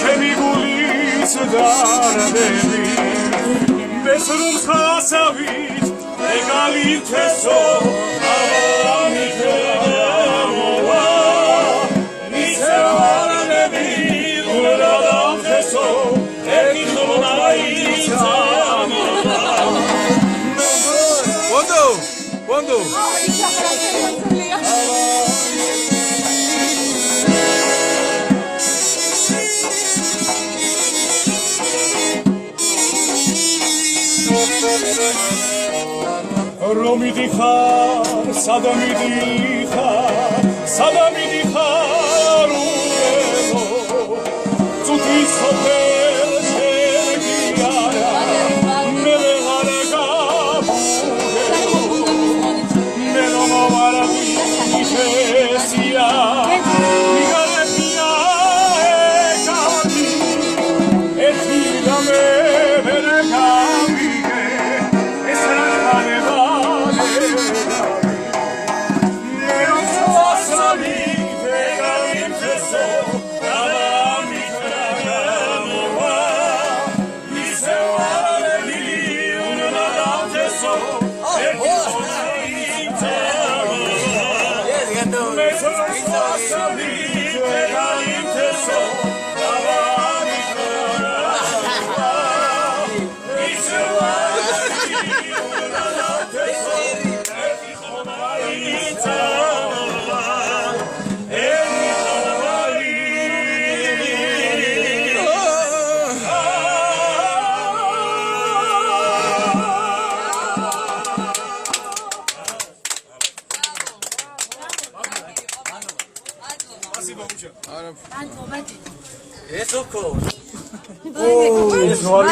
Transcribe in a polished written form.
ჩემი გულის დარდები ბესრუმ ხასავით ეგალითესო ამითეამოვა ნისევარდები ურადამთესო ეკითხონაიცამოვა Quando? Romi di khar, sadami di khar, urelo, tutti soper sergiara, mele harga purelo, melo no maravi sia, migare pia e cami, e tirame verga. Eso